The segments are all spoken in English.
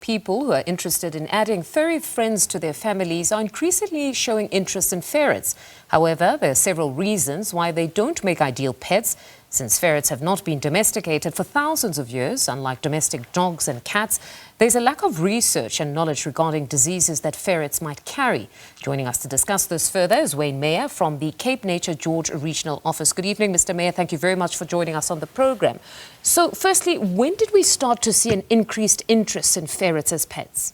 People who are interested in adding furry friends to their families are increasingly showing interest in ferrets. However, there are several reasons why they don't make ideal pets. Since ferrets have not been domesticated for thousands of years, unlike domestic dogs and cats, there's a lack of research and knowledge regarding diseases that ferrets might carry. Joining us to discuss this further is Wayne Meyer from the Cape Nature George Regional Office. Good evening, Mr. Meyer. Thank you very much for joining us on the program. So, firstly, when did we start to see an increased interest in ferrets as pets?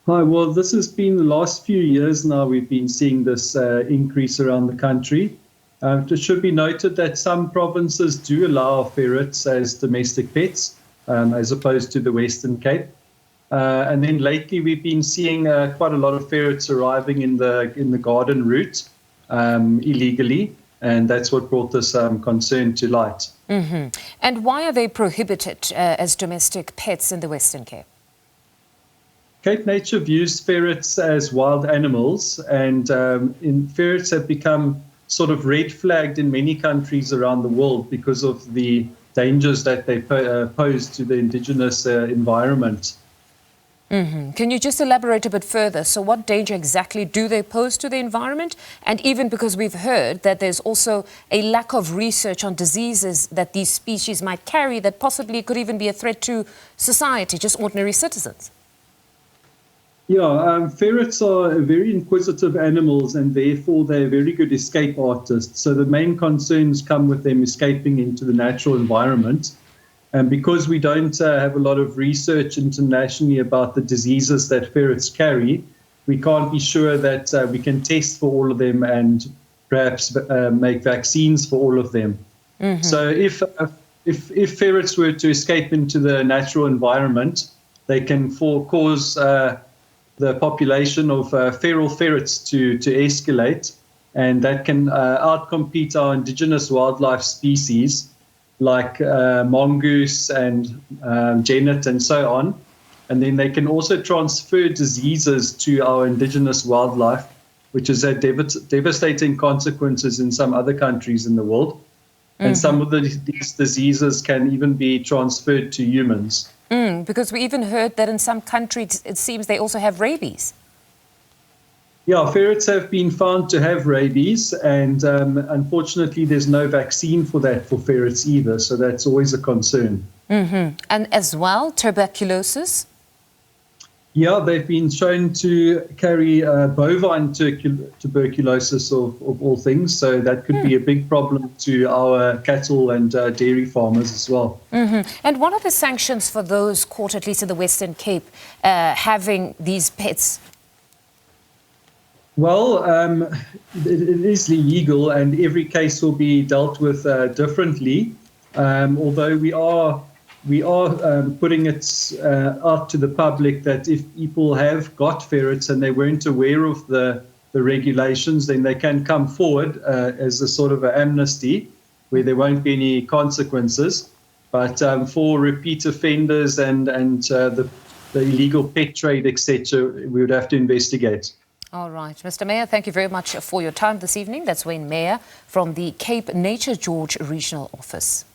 Hi, well, this has been the last few years now we've been seeing this increase around the country. It should be noted that some provinces do allow ferrets as domestic pets, as opposed to the Western Cape. And then lately we've been seeing quite a lot of ferrets arriving in the garden route illegally, and that's what brought this concern to light. And why are they prohibited as domestic pets in the Western Cape? Cape Nature views ferrets as wild animals, and ferrets have become sort of red flagged in many countries around the world because of the dangers that they pose to the indigenous environment. Can you just elaborate a bit further? So what danger exactly do they pose to the environment? And even because we've heard that there's also a lack of research on diseases that these species might carry that possibly could even be a threat to society, just ordinary citizens. Yeah, ferrets are very inquisitive animals, and therefore they're very good escape artists. So the main concerns come with them escaping into the natural environment. And because we don't have a lot of research internationally about the diseases that ferrets carry, we can't be sure that we can test for all of them and perhaps make vaccines for all of them. So if ferrets were to escape into the natural environment, they can cause the population of feral ferrets to escalate, and that can outcompete our indigenous wildlife species like mongoose and genet and so on. And then they can also transfer diseases to our indigenous wildlife, which has had devastating consequences in some other countries in the world. And some of these diseases can even be transferred to humans. Because we even heard that in some countries, it seems they also have rabies. Yeah, ferrets have been found to have rabies, and unfortunately there's no vaccine for that for ferrets either, so that's always a concern. And as well, tuberculosis? Yeah, they've been shown to carry bovine tuberculosis of all things, so that could be a big problem to our cattle and dairy farmers as well. And what are the sanctions for those caught, at least in the Western Cape, having these pets? Well, it is illegal, and every case will be dealt with differently, although we are putting it out to the public that if people have got ferrets and they weren't aware of the regulations, then they can come forward as a sort of an amnesty where there won't be any consequences. But for repeat offenders and the illegal pet trade, etc., we would have to investigate. All right. Mr. Meyer, thank you very much for your time this evening. That's Wayne Meyer from the Cape Nature George Regional Office.